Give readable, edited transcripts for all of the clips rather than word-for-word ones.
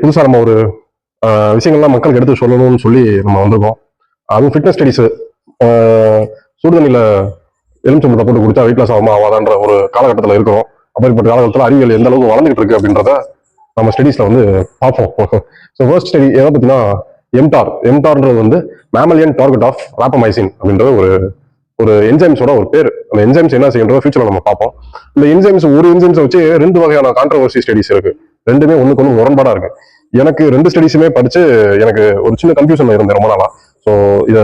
புதுசாக நம்ம ஒரு விஷயங்கள்லாம் மக்களுக்கு எடுத்து சொல்லணும்னு சொல்லி நம்ம வந்திருக்கோம். அதுவும் ஃபிட்னஸ் ஸ்டடிஸ் சுடுதண்ணியில் எலுமிச்சம்பழத்தை போட்டு குடிச்சா வெயிட் லாஸ் ஆகுமா ஆகாதான்ற ஒரு காலகட்டத்தில் இருக்கிறோம். அப்படிப்பட்ட காலகட்டத்தில் அறிவியல் எந்த அளவுக்கு வளர்ந்துகிட்டு இருக்கு அப்படின்றத நம்ம ஸ்டடீஸ்ல வந்து பார்ப்போம். ஸோ ஃபர்ஸ்ட் ஸ்டடி எதை பற்றினா எம்டார்ன்றது வந்து மேமலியன் டார்கெட் ஆஃப் ராப்பமைசின் அப்படின்றது ஒரு என்சைம்ஸோட ஒரு பேர். அந்த என்சைம்ஸ் என்ன செய்யறத ஃபியூச்சர்ல நம்ம பார்ப்போம். இந்த என்சைம்ஸ் ஒரு என்சைம்ஸை வச்சு 2 வகையான கான்ட்ரவர்சி ஸ்டடிஸ் இருக்கு. ரெண்டுமே ஒண்ணுக்கு ஒன்று முரண்பாடா இருக்கு. எனக்கு 2 ஸ்டடிஸுமே படிச்சு எனக்கு ஒரு சின்ன கன்ஃபியூஷன் இருந்தேன் ரொம்ப நாளா. ஸோ இதை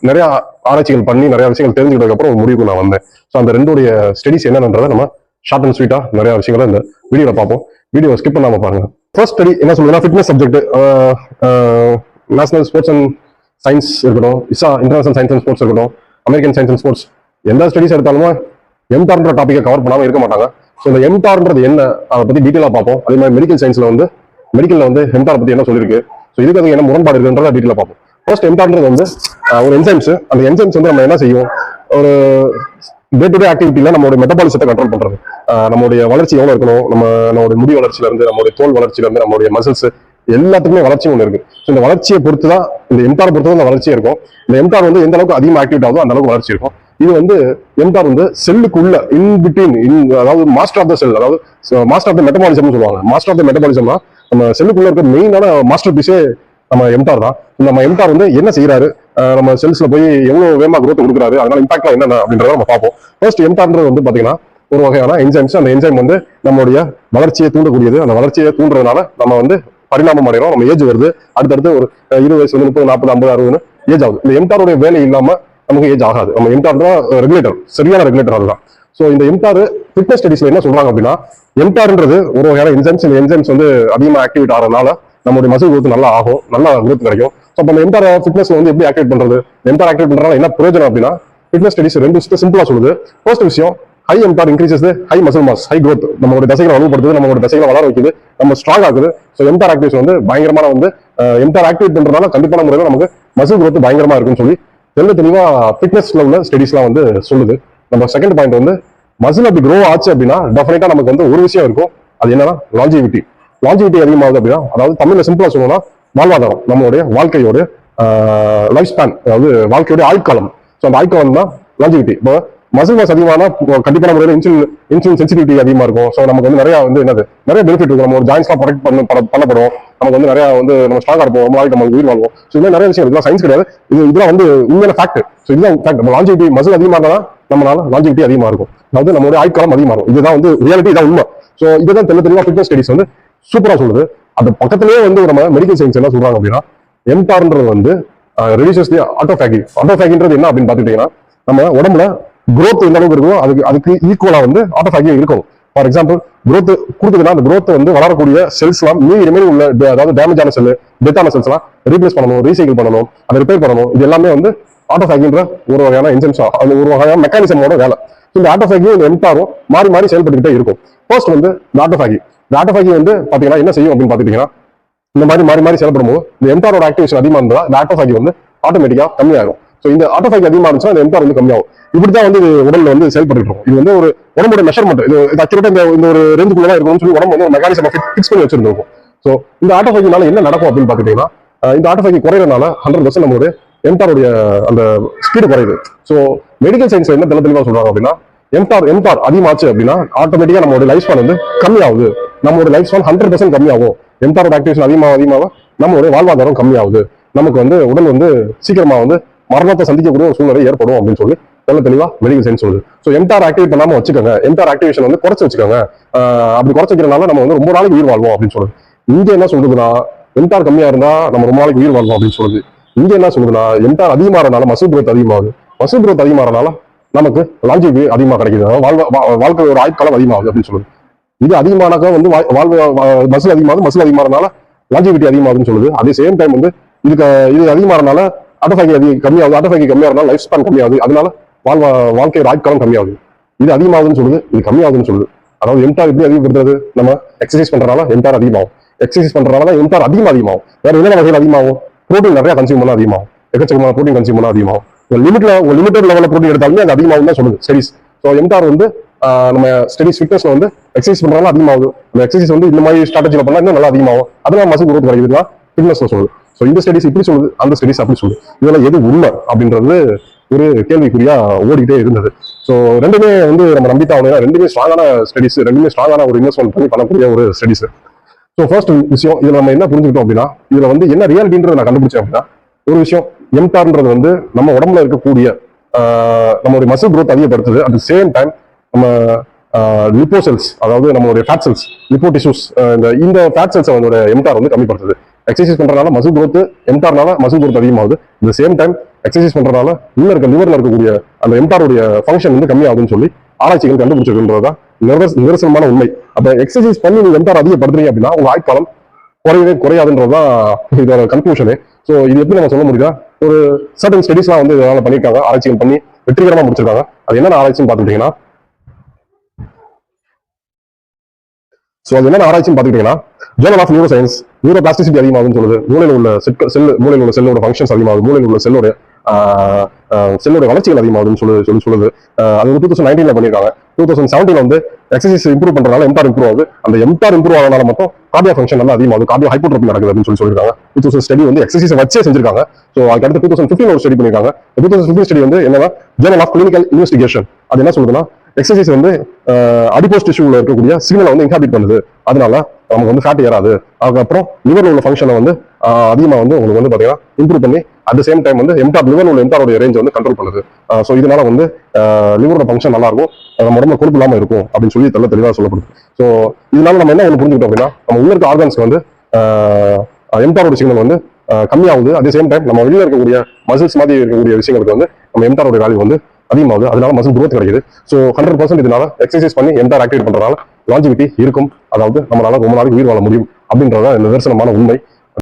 நிறைய ஆராய்ச்சிகள் பண்ணி நிறைய விஷயங்கள் தெரிஞ்சுக்கிட்டதுக்கு அப்புறம் ஒரு முடிவுக்கு நான் வந்தேன். ஸோ அந்த 2 ஸ்டடிஸ் என்னன்றதை நம்ம ஷார்ட் அண்ட் ஸ்வீட்டா நிறைய விஷயங்களை இந்த வீடியோல பார்ப்போம். வீடியோ ஸ்கிப் பண்ணாம பாருங்க. ஃபர்ஸ்ட் ஸ்டடி என்ன சொல்லுதுன்னா fitness subject national sports and science இருக்கட்டும், இசா இன்டர்நேஷனல் சயின்ஸ் அண்ட் ஸ்போர்ட்ஸ் இருக்கட்டும், அமெரிக்கன் சயின்ஸ் அண்ட் ஸ்போர்ட்ஸ், எந்த ஸ்டடிஸ் எடுத்தாலுமே எம்டார்ன்ற டாப்பிக்கை கவர் பண்ணாமல் இருக்க மாட்டாங்க. ஸோ இந்த எம்டார்ன்றது என்ன அதை பத்தி டீட்டெயிலாக பார்ப்போம். அதே மாதிரி மெடிக்கல்ல வந்து எம்டார் பத்தி என்ன சொல்லியிருக்கு, ஸோ இதுக்கு அது என்ன முரண்பாடு இருக்குன்றத டீட்டெயிலாக பார்ப்போம். ஃபர்ஸ்ட் எம்டார்ன்றது வந்து ஒரு என்சைம்ஸ். அந்த என்சைம்ஸ் வந்து நம்ம என்ன செய்யும், ஒரு டே டு டே ஆக்டிவிட்டியில நம்மளுடைய மெட்டபாலிசத்தை கண்ட்ரோல் பண்றது. நம்மளுடைய வளர்ச்சி எவ்வளவு இருக்கணும், நம்மளுடைய முடி வளர்ச்சியில இருந்து, நம்மளுடைய தோல் வளர்ச்சியில இருந்து, நம்மளுடைய மசில்ஸ் எல்லாத்துக்குமே வளர்ச்சி ஒன்று இருக்கு. ஸோ இந்த வளர்ச்சியை பொறுத்து தான் இந்த எம்டார் பொறுத்து தான் இந்த வளர்ச்சியே இருக்கும். இந்த எம்டார் வந்து எந்த அளவுக்கு அதிகமாக ஆக்டிவேட் ஆகுதோ அந்த அளவுக்கு வளர்ச்சி இருக்கும். இது வந்து எம்டார் வந்து செல்லுக்குள்ள அதாவது மாஸ்டர் ஆஃப் த செல், அதாவது மாஸ்டர் ஆஃப் த மெட்டபாலிசம்னு சொல்லுவாங்க. மாஸ்டர் ஆஃப் த மெட்டபாலிசம்னா நம்ம செல்லுக்குள்ள இருக்க மெயினான மாஸ்டர் பீஸே நம்ம எம்டார் தான். நம்ம எம்டார் வந்து என்ன செய்யறாரு, நம்ம செல்ஸ்ல போய் எவ்வளவு வேகமா growth கொடுக்குறாரு, அதனால இம்பாக்ட்லாம் என்னென்ன அப்படின்றத நம்ம பார்ப்போம். ஃபர்ஸ்ட் எம்டார்ன்றது வந்து பாத்தீங்கன்னா ஒரு வகையான என்சைம்ஸ். அந்த என்சைம் வந்து நம்மளுடைய வளர்ச்சியை தூண்டக்கூடியது. அந்த வளர்ச்சியை தூண்டுறதுனால நம்ம வந்து பரிணாமம் அடைகிறோம். நம்ம ஏஜ் வருது, அடுத்தடுத்து ஒரு 20 வயசு 30 40 50 60 ஏஜ் ஆகுது. இந்த எம்டாருடைய வேலை இல்லாம நமக்கு ஏஜ் ஆகாது. நம்ம எம்டார் தான் ரெகுலேட்டர், சரியான ரெகுலேட்டர் அதுதான். ஸோ இந்த எம்டார் ஃபிட்னஸ் ஸ்டடிஸ்ல என்ன சொல்றாங்க அப்படின்னா, எம்டார்ன்றது ஒரு வகையான என்சைம்ஸ். இந்த என்சைம்ஸ் வந்து அதிகமாக ஆக்டிவேட் ஆகிறதுனால நம்மளுடைய மசில் growth நல்லா ஆகும், நல்லா growth கிடைக்கும். ஸோ அப்போ அந்த எம்டார் ஃபிட்னஸ்ல வந்து எப்படி ஆக்டிவேட் பண்றது, எம்டார் ஆக்டிவேட் பண்றதுனால என்ன பிரயோஜனம் அப்படின்னா, ஃபிட்னஸ் ஸ்டடிஸ் 2 விஷயத்தை சிம்பிளா சொல்லுது. ஃபர்ஸ்ட் விஷயம், high mTOR increases high muscle mass, high growth. நம்மளுடைய தசைகளை வலுப்படுத்துது, நம்மளுடைய தசைகளை வளர வைக்குது, நம்ம ஸ்ட்ராங் ஆகுது. ஸோ எம்டார் ஆக்டிவேஷன் வந்து பயங்கரமான வந்து எம்டார் ஆக்டிவேட் பண்றதுனால கண்டிப்பான முறையில் நமக்கு மசில் growth பயங்கரமா இருக்குன்னு சொல்லி தெளிவா ஃபிட்னஸ்ல உள்ள ஸ்டடிஸ்லாம் வந்து சொல்லுது. நம்ம செகண்ட் பாயிண்ட் வந்து மசில் அப்படி க்ரோ ஆச்சு அப்படின்னா டெஃபினட்டா நமக்கு வந்து ஒரு விஷயம் இருக்கும். அது என்னன்னா லாஞ்சிவிட்டி அதிகமாகுது அப்படின்னா, அதாவது தமிழ்ல சிம்பிளா சொல்லணும்னா வாழ்வாதாரம், நம்மளுடைய வாழ்க்கையோட லைஃப் ஸ்பேன், அதாவது வாழ்க்கையோட ஆயுட்காலம். ஸோ அந்த ஆயுட்காலம் தான் லாஞ்சிவிட்டி. இப்போ மசில் மாஸ் அதிகமான கண்டிப்பான முறையில் இன்சுலின் சென்சிட்டிவிட்டி அதிகமா இருக்கும். ஸோ நமக்கு வந்து நிறைய பெனிஃபிட் இருக்கும். நம்ம ஒரு ஜாயின்ஸ்லாம் ப்ரொடெக்ட் பண்ணப்படும். நமக்கு வந்து நிறைய வந்து நம்ம ஸ்ட்ராங்கா இருப்போம், நம்ம உயிர் வாழ்வோம். ஸோ இதெல்லாம் நிறைய விஷயம், இதெல்லாம் சயின்ஸ் கிடையாது, இதெல்லாம் வந்து உண்மையான ஃபேக்ட். ஸோ இதுதான் ஃபேக்ட். நம்ம லாஞ்சிவிட்டி மசில் அதிகமாக இருந்தால் நம்மளால லாஞ்சிவிட்டி அதிகமாக இருக்கும், அதாவது நம்மளுடைய ஆயுட்காலம் அதிகமாக இருக்கும். இதுதான் வந்து ரியாலிட்டி, இதான் உண்மை. ஸோ இதுதான் தெளிவா ஃபிட்னஸ் ஸ்டடிஸ் வந்து சூப்பரா சொல்லுது. அது பக்கத்திலேயே வந்து நம்ம மெடிக்கல் சயின்ஸ் என்ன சொல்றாங்க அப்படின்னா, எம்டார்ன்றது வந்து ரெடியூசஸ் தி ஆட்டோஃபேகின்றது என்ன அப்படின்னு பாத்துட்டீங்கன்னா, நம்ம உடம்புல growth எந்த அளவுக்கு இருக்கோ அதுக்கு ஈக்குவலா வந்து ஆட்டோஃபேகி இருக்கும். ஃபார் எக்ஸாம்பிள் growth கொடுத்ததுன்னா அந்த growth வந்து வளரக்கூடிய செல்ஸ் எல்லாம் ரிமைனிங் உள்ள, அதாவது டேமேஜ் ஆன செல், டெத் ஆன செல்ஸ் எல்லாம் ரீப்ளேஸ் பண்ணணும், ரீசைக்கிள் பண்ணணும், அதை ரிப்பேர் பண்ணணும். இது எல்லாமே வந்து ஆட்டோஃபேகின்ற ஒரு வகையான என்சைம்ஸ், அது ஒரு வகையான மெக்கானிசமோட வேலை. இந்த ஆட்டோஃபேகியும் இந்த எம்டாரும் மாறி செயல்பட்டுக்கிட்டே இருக்கும். ஃபர்ஸ்ட் வந்து இந்த ஆட்டோஃபேகி வந்து பாத்தீங்கன்னா என்ன செய்யும் அப்படின்னு பாத்துட்டீங்கன்னா, இந்த மாதிரி மாறி செயல்படும் போது இந்த எம்டாரோட ஆக்டிவேஷன் அதிகமா இருந்தா இந்த ஆட்டோஃபேகி வந்து ஆட்டோமேட்டிக்கா கம்மியாகும். ஸோ இந்த ஆட்டோஃபேகி அதிகமா இருந்துச்சுன்னா இந்த எம்டார் வந்து கம்மியாகும். இப்படிதான் வந்து உடல்ல வந்து செயல்பட்டு இருக்கும். இது வந்து ஒரு உடம்போட மெஷர்மெண்ட். இது அக்யூரேட்டா இந்த ஒரு ரேஞ்சுக்குள்ள தான் இருக்கணும்னு சொல்லி உடம்பு வந்து ஒரு மெக்கானிசம் ஃபிக்ஸ் பண்ணி வச்சிருந்திருக்கும். ஸோ இந்த ஆட்டோஃபேகினால என்ன நடக்கும் அப்படின்னு பாத்துட்டீங்கன்னா, இந்த ஆட்டோஃபேகி குறையறதுனால 100% நம்மளுடைய எம்டாருடைய அந்த ஸ்பீடு குறையுது. ஸோ மெடிக்கல் சயின்ஸ்ல என்ன தெளிவா சொல்றாங்க அப்படின்னா, எம்டார் அதிகமாச்சு அப்படின்னா ஆட்டோமேட்டிக்கா நம்மளோட லைஃப் ஸ்பான் வந்து கம்மியாகுது. நம்மளோட லைஃப் ஸ்பான் 100% கம்மியாகும். எம்டாரோட ஆக்டிவேஷன் அதிகமாக நம்மளுடைய வாழ்வாதாரம் கம்மியாகுது. நமக்கு வந்து உடல் வந்து சீக்கிரமா வந்து மரணத்தை சந்திக்கக்கூடிய ஒரு சூழ்நிலை ஏற்படும் அப்படின்னு சொல்லி தெளிவா மெடிக்கல் சயின்ஸ் சொல்லுது. ஸோ எம்டார் ஆக்டிவேட் பண்ணாம வச்சுக்கோங்க, எம்டார் ஆக்டிவேஷன் வந்து குறைச்சு வச்சுக்கோங்க. அப்படி குறைச்சு வைக்கிறனால நம்ம வந்து ரொம்ப நாளைக்கு உயிர் வாழ்வோம் அப்படின்னு சொல்லுது. இங்க என்ன சொல்றதுன்னா, எம்டார் கம்மியா இருந்தா நம்ம ரொம்ப நாளைக்கு உயிர் வாழ்வோம் அப்படின்னு சொல்லுது. இங்க என்ன சொல்றதுன்னா, எம்டார் அதிகமாறனால மசில் growth அதிகமாகுது. மசில் growth அதிகமாறனால நமக்கு லாஞ்சிவிட்டி அதிகமாக கிடைக்குது, வாழ்க்கையோட ஆயுட்காலம் அதிகமாகுது அப்படின்னு சொல்லுது. இது அதிகமானாக்கா வந்து மசில் அதிகமாறனால லாஞ்சிவிட்டி அதிகமாகுதுன்னு சொல்லுது. அதே சேம் டைம் வந்து இது அதிகமாறனால ஆட்டோஃபேகி கம்மியாகிறதுனால லைஃப் ஸ்பேன் கம்மியாகுது, அதனால வாழ்க்கையோட ஆயுட்காலம் கம்மியாகுது. இது அதிகமாகுதுன்னு சொல்லுது, இது கம்மியாகுதுன்னு சொல்லுது. அதாவது எம்டார் எப்படி அதிகப்படுத்துறது, நம்ம எக்ஸசைஸ் பண்றதுனால எம்டார் அதிகமாகும். எக்ஸசைஸ் பண்றதுனால எம்டார் அதிகமாகும். வேற என்னென்ன வகையில் அதிகமாகும், புரோட்டீன் நிறைய கன்சியூம் பண்ணா அதிகமாகும், எக்கச்சக்கமான புரோட்டீன் கன்சியூம் பண்ணா அதிகமாகும். லிமிட்டட் லெவலில் புரோட்டீன் எடுத்தாலுமே அது அதிகமாகும் தான் சொல்லுது ஸ்டடிஸ். ஸோ எம்டார் வந்து நம்ம ஸ்டடிஸ் ஃபிட்னஸ்ல வந்து எக்ஸசைஸ் பண்றதுனால அதிகமாகுது. அந்த எக்ஸசைஸ் வந்து இந்த மாதிரி ஸ்ட்ராட்டஜில பண்ணா இன்னும் நல்லா அதிகமாகும். அதனால மசில் growth கிடைக்குதுன்னா ஃபிட்னஸ்ல சொல்லுது. ஸோ இந்த ஸ்டடிஸ் இப்படி சொல்லுது, அந்த ஸ்டடிஸ் அப்படி சொல்லுது. இதெல்லாம் எது உண்மை அப்படின்றது ஒரு கேள்விக்குறியா ஓடிக்கிட்டே இருந்தது. ஸோ ரெண்டுமே வந்து நம்ம நம்பித்தான் ஆகணும். ரெண்டுமே ஸ்ட்ராங்கான ஸ்டடிஸ், ரெண்டுமே ஸ்ட்ராங்கான ஒரு இன்வெஸ்ட்மெண்ட் பண்ணி பண்ணக்கூடிய ஒரு ஸ்டடிஸ். ஸோ ஃபர்ஸ்ட் விஷயம் இதுல நம்ம என்ன புரிஞ்சுக்கிட்டோம் அப்படின்னா, இதுல வந்து என்ன ரியாலிட்டின்றதை நான் கண்டுபிடிச்சேன் அப்படின்னா, ஒரு விஷயம் எம்டார்ன்றது வந்து நம்ம உடம்புல இருக்கக்கூடிய நம்மளுடைய மசில் growth அதிகப்படுத்துது. அட் த சேம் டைம் நம்ம லிப்போசெல்ஸ், அதாவது நம்மளுடைய ஃபேட் செல்ஸ், லிப்போ டிஷ்யூஸ், இந்த ஃபேட் செல்ஸை வந்து எம்டார் வந்து கம்மிப்படுத்துது. எக்ஸசைஸ் பண்றதுனால மசில் growth, எம்டார்னால மசில் growth அதிகமாகுது. இந்த சேம் டைம் எக்ஸசைஸ் பண்றதுனால உள்ள இருக்க லிவர்ல இருக்கக்கூடிய அந்த எம்டாருடைய ஃபங்க்ஷன் வந்து கம்மியாகுதுன்னு சொல்லி ஆராய்ச்சிகள் கண்டுபிடிச்சிருக்கிறதுதான் நிதர்சனமான உண்மை. அப்ப எக்ஸசைஸ் பண்ணி நீங்க எம்டார் அதிகப்படுத்துறீங்க அப்படின்னா உங்க ஆயுட்காலம் குறையவே குறையாதுன்றதுதான் இதோட கன்க்ளூஷனு. ஸோ இது எப்படி நம்ம சொல்ல முடியுதா, ஒரு சர்டன் ஸ்டடிஸ்லாம் வந்து இதனால பண்ணியிருக்காங்க, ஆராய்ச்சிகள் பண்ணி வெற்றிகரமா முடிச்சிருக்காங்க. அது என்னென்ன ஆராய்ச்சின்னு பார்த்துக்கிட்டீங்கன்னா, அது என்னென்ன ஆராய்ச்சின்னு பார்த்துக்கிட்டீங்கன்னா, journal of neuroscience neuroplasticity அதிகமாகுதுன்னு சொல்லுது. மூளையில் உள்ள மூளையில் உள்ள செல்லோட ஃபங்க்ஷன்ஸ் அதிகமாகுது, மூளையில் உள்ள செல்லோட வளர்ச்சிகள் அதிகமாகுதுன்னு சொல்லுது. அது வந்து 2019 பண்ணியிருக்காங்க. 2017 வந்து எக்ஸசைஸ் இம்ப்ரூவ் பண்றதுனால எம்டார் இம்ப்ரூவ் ஆகுது. அந்த எம்டார் இம்ப்ரூவ் ஆகிறதுனால மட்டும் கார்டியோ ஃபங்க்ஷன் நல்லா அதிகமாகுது, கார்டியோ ஹைப்போட்ரோபி நடக்குது அப்படின்னு சொல்லியிருக்காங்க. 2000 ஸ்டடி வந்து எக்ஸசைஸ் வச்சே செஞ்சிருக்காங்க. ஸோ அதுக்கடுத்து 2015 ஒரு ஸ்டடி பண்ணியிருக்காங்க. 2015 ஸ்டடி வந்து என்னன்னா ஜேர்னல் ஆஃப் கிளினிக்கல் இன்வெஸ்டிகேஷன். அது என்ன சொல்லுதுன்னா, எக்ஸசைஸ் வந்து அடிபோஸ் டிஷ்யூல இருக்கக்கூடிய சிக்னலை வந்து இன்ஹாபிட் பண்ணுது. அதனால நமக்கு வந்து ஃபேட் ஏறாது. அதுக்கப்புறம் லிவர்ல உள்ள ஃபங்க்ஷனை வந்து அதிகமாக வந்து உங்களுக்கு வந்து பாத்தீங்கன்னா இம்ப்ரூவ் பண்ணி அட் த சேம் டைம் வந்து எம்டார் லிவர் உள்ள எம்டாரோட ரேஞ்ச் வந்து கண்ட்ரோல் பண்ணுது. ஸோ இதனால வந்து லிவரோட ஃபங்க்ஷன் நல்லா இருக்கும், நம்ம உடம்புல கொழுப்பு இல்லாமல் இருக்கும் அப்படின்னு சொல்லி தெளிவாக சொல்லப்படுது. ஸோ இதனால நம்ம என்ன புரிஞ்சுக்கிட்டோம் அப்படின்னா, நம்ம உள்ள இருக்க ஆர்கன்ஸ்க்கு வந்து எம்டாரோட சிக்னல் வந்து கம்மியாகுது. அட் த சேம் டைம் நம்ம வெளியில இருக்கக்கூடிய மசில்ஸ் மாதிரி இருக்கக்கூடிய விஷயங்களுக்கு வந்து நம்ம எம்டாரோட வேல்யூ வந்து அதிகமாகுது. அதனால மசில் growth கிடைக்குது. ஸோ 100% இதனால எக்ஸசைஸ் பண்ணி எம்டார் ஆக்டிவேட் பண்றதுனால லாஞ்சிவிட்டி இருக்கும், அதாவது நம்மளால ரொம்ப நாளைக்கு உயிர் வாழ முடியும் அப்படின்றத நிதர்சனமான உண்மை.